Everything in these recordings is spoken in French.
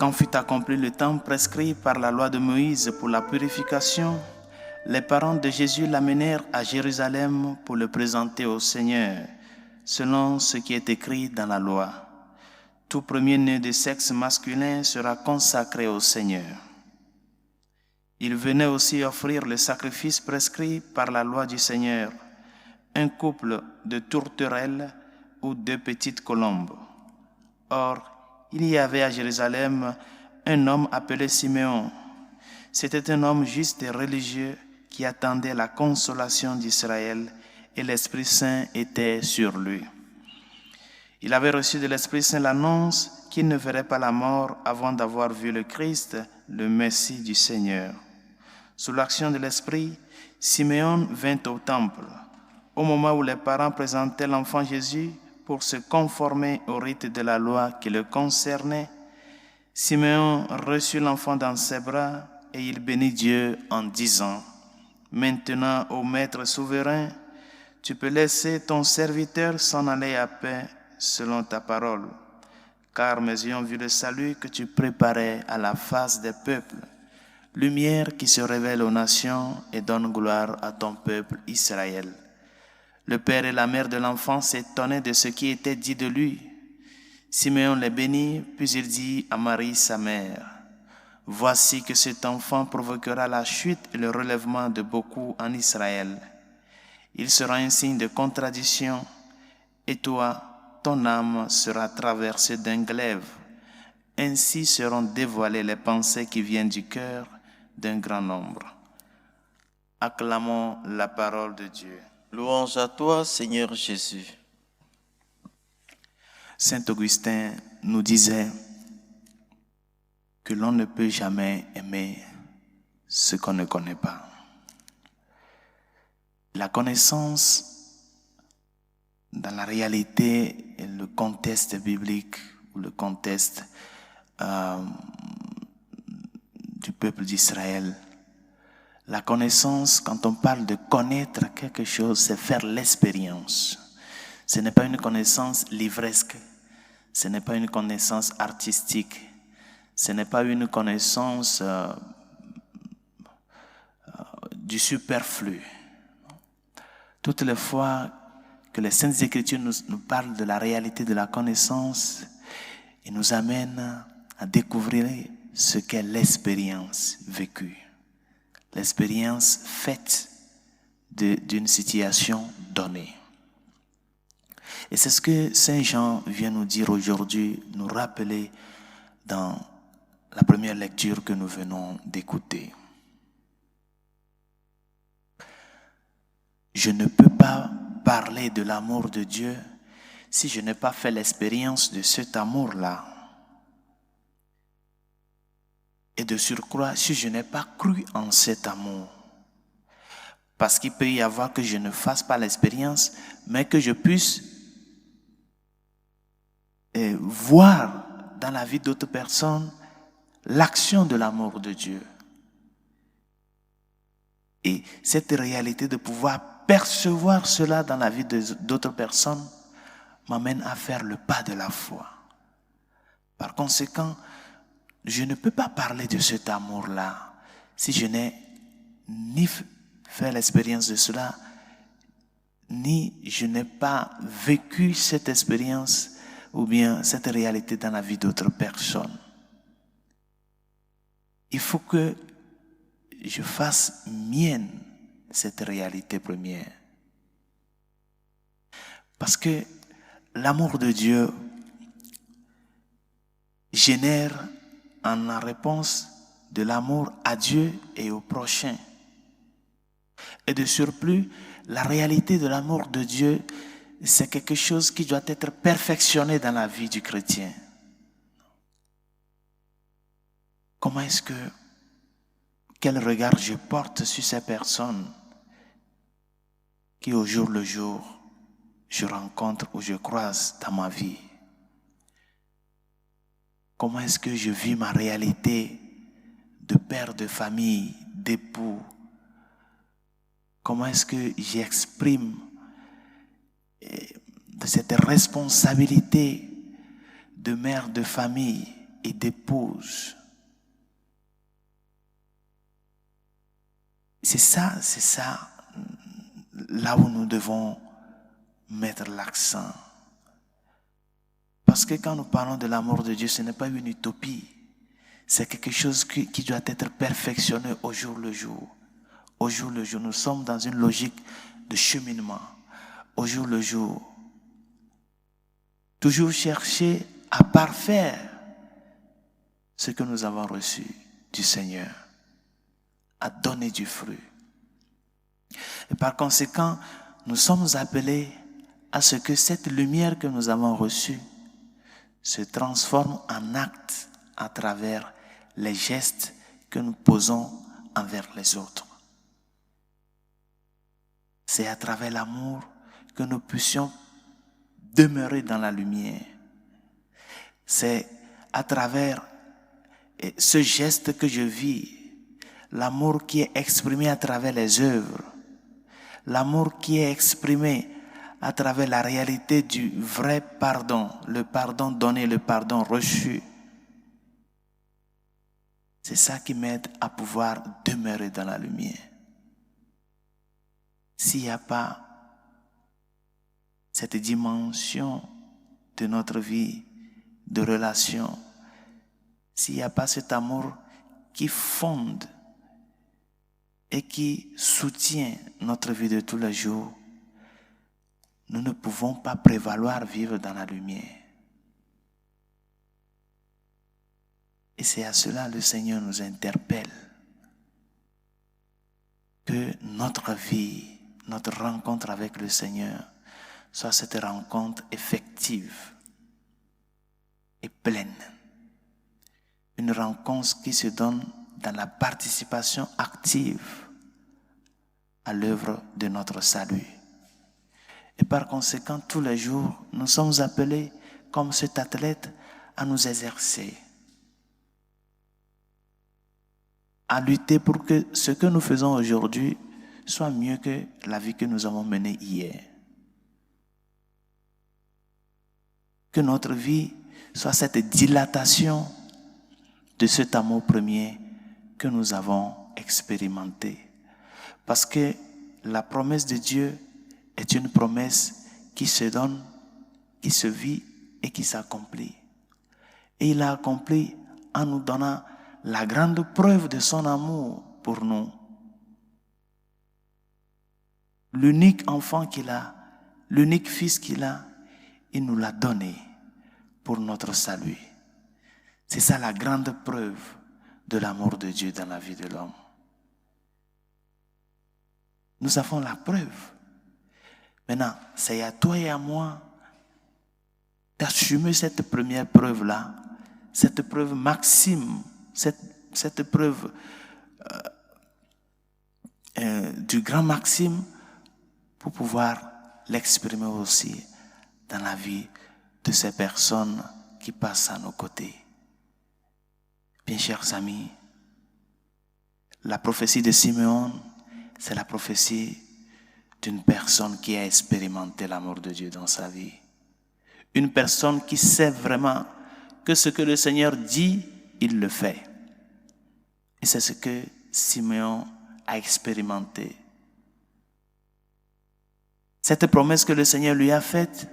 Quand fut accompli le temps prescrit par la loi de Moïse pour la purification, les parents de Jésus l'amenèrent à Jérusalem pour le présenter au Seigneur, selon ce qui est écrit dans la loi. Tout premier-né de sexe masculin sera consacré au Seigneur. Il venait aussi offrir le sacrifice prescrit par la loi du Seigneur, un couple de tourterelles ou 2 petites colombes. Or, il y avait à Jérusalem un homme appelé Siméon. C'était un homme juste et religieux qui attendait la consolation d'Israël, et l'Esprit Saint était sur lui. Il avait reçu de l'Esprit Saint l'annonce qu'il ne verrait pas la mort avant d'avoir vu le Christ, le Messie du Seigneur. Sous l'action de l'Esprit, Siméon vint au temple. Au moment où les parents présentaient l'enfant Jésus pour se conformer au rite de la loi qui le concernait, Siméon reçut l'enfant dans ses bras et il bénit Dieu en disant: « Maintenant, ô Maître souverain, tu peux laisser ton serviteur s'en aller à paix selon ta parole, car mes yeux ont vu le salut que tu préparais à la face des peuples, lumière qui se révèle aux nations et donne gloire à ton peuple Israël. » Le père et la mère de l'enfant s'étonnaient de ce qui était dit de lui. Siméon les bénit, puis il dit à Marie sa mère: « Voici que cet enfant provoquera la chute et le relèvement de beaucoup en Israël. Il sera un signe de contradiction, et toi, ton âme sera traversée d'un glaive. Ainsi seront dévoilées les pensées qui viennent du cœur d'un grand nombre. » Acclamons la parole de Dieu. Louange à toi, Seigneur Jésus. Saint Augustin nous disait que l'on ne peut jamais aimer ce qu'on ne connaît pas. La connaissance, dans la réalité et le contexte biblique ou le contexte du peuple d'Israël, la connaissance, quand on parle de connaître quelque chose, c'est faire l'expérience. Ce n'est pas une connaissance livresque, ce n'est pas une connaissance artistique, ce n'est pas une connaissance du superflu. Toutes les fois que les Saintes Écritures nous parlent de la réalité de la connaissance, ils nous amènent à découvrir ce qu'est l'expérience vécue. L'expérience faite d'une situation donnée. Et c'est ce que Saint Jean vient nous dire aujourd'hui, nous rappeler dans la première lecture que nous venons d'écouter. Je ne peux pas parler de l'amour de Dieu si je n'ai pas fait l'expérience de cet amour-là. Et de surcroît, si je n'ai pas cru en cet amour. Parce qu'il peut y avoir que je ne fasse pas l'expérience, mais que je puisse voir dans la vie d'autres personnes l'action de l'amour de Dieu. Et cette réalité de pouvoir percevoir cela dans la vie d'autres personnes m'amène à faire le pas de la foi. Par conséquent, je ne peux pas parler de cet amour-là si je n'ai ni fait l'expérience de cela, ni je n'ai pas vécu cette expérience ou bien cette réalité dans la vie d'autres personnes. Il faut que je fasse mienne cette réalité première. Parce que l'amour de Dieu génère en la réponse de l'amour à Dieu et au prochain. Et de surplus, la réalité de l'amour de Dieu, c'est quelque chose qui doit être perfectionné dans la vie du chrétien. Comment est-ce que, quel regard je porte sur ces personnes qui au jour le jour, je rencontre ou je croise dans ma vie? Comment est-ce que je vis ma réalité de père de famille, d'époux? Comment est-ce que j'exprime cette responsabilité de mère de famille et d'épouse. C'est ça, là où nous devons mettre l'accent. Parce que quand nous parlons de l'amour de Dieu, ce n'est pas une utopie. C'est quelque chose qui doit être perfectionné au jour le jour. Au jour le jour, nous sommes dans une logique de cheminement. Au jour le jour. Toujours chercher à parfaire ce que nous avons reçu du Seigneur. À donner du fruit. Et par conséquent, nous sommes appelés à ce que cette lumière que nous avons reçue se transforme en acte à travers les gestes que nous posons envers les autres. C'est à travers l'amour que nous puissions demeurer dans la lumière. C'est à travers ce geste que je vis, l'amour qui est exprimé à travers les œuvres, l'amour qui est exprimé à travers la réalité du vrai pardon, le pardon donné, le pardon reçu. C'est ça qui m'aide à pouvoir demeurer dans la lumière. S'il n'y a pas cette dimension de notre vie, de relation, s'il n'y a pas cet amour qui fonde et qui soutient notre vie de tous les jours, nous ne pouvons pas prévaloir vivre dans la lumière. Et c'est à cela que le Seigneur nous interpelle. Que notre vie, notre rencontre avec le Seigneur soit cette rencontre effective et pleine. Une rencontre qui se donne dans la participation active à l'œuvre de notre salut. Et par conséquent, tous les jours, nous sommes appelés, comme cet athlète, à nous exercer, à lutter pour que ce que nous faisons aujourd'hui soit mieux que la vie que nous avons menée hier. Que notre vie soit cette dilatation de cet amour premier que nous avons expérimenté. Parce que la promesse de Dieu est une promesse qui se donne, qui se vit et qui s'accomplit. Et il a accompli en nous donnant la grande preuve de son amour pour nous. L'unique enfant qu'il a, l'unique fils qu'il a, il nous l'a donné pour notre salut. C'est ça la grande preuve de l'amour de Dieu dans la vie de l'homme. Nous avons la preuve. Maintenant, c'est à toi et à moi d'assumer cette première preuve-là, cette preuve maxime, cette preuve du grand maxime pour pouvoir l'exprimer aussi dans la vie de ces personnes qui passent à nos côtés. Bien chers amis, la prophétie de Simeon, c'est la prophétie d'une personne qui a expérimenté l'amour de Dieu dans sa vie. Une personne qui sait vraiment que ce que le Seigneur dit, il le fait. Et c'est ce que Simeon a expérimenté. Cette promesse que le Seigneur lui a faite,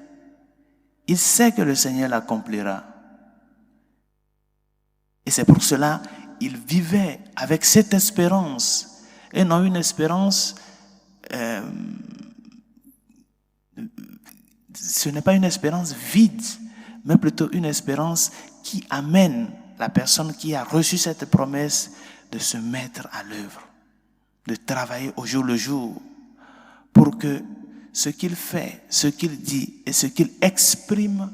il sait que le Seigneur l'accomplira. Et c'est pour cela qu'il vivait avec cette espérance, et non une espérance, ce n'est pas une espérance vide, mais plutôt une espérance qui amène la personne qui a reçu cette promesse de se mettre à l'œuvre, de travailler au jour le jour, pour que ce qu'il fait, ce qu'il dit et ce qu'il exprime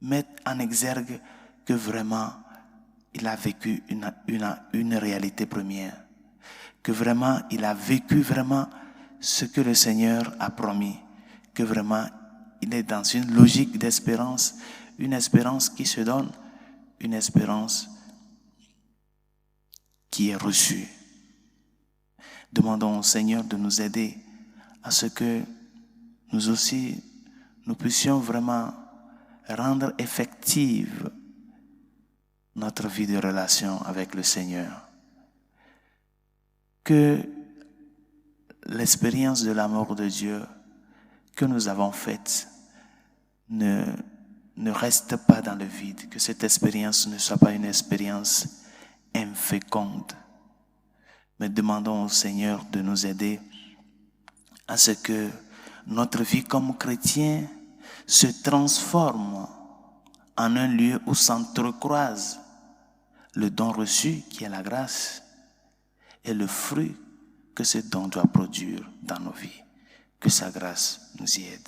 mettent en exergue que vraiment il a vécu une réalité première, que vraiment il a vécu vraiment ce que le Seigneur a promis, que vraiment il est dans une logique d'espérance, une espérance qui se donne, une espérance qui est reçue. Demandons au Seigneur de nous aider à ce que nous aussi, nous puissions vraiment rendre effective notre vie de relation avec le Seigneur. Que l'expérience de l'amour de Dieu que nous avons faite ne reste pas dans le vide, que cette expérience ne soit pas une expérience inféconde. Mais demandons au Seigneur de nous aider à ce que notre vie comme chrétien se transforme en un lieu où s'entrecroisent le don reçu qui est la grâce et le fruit que ce don doit produire dans nos vies. Que sa grâce nous y aide.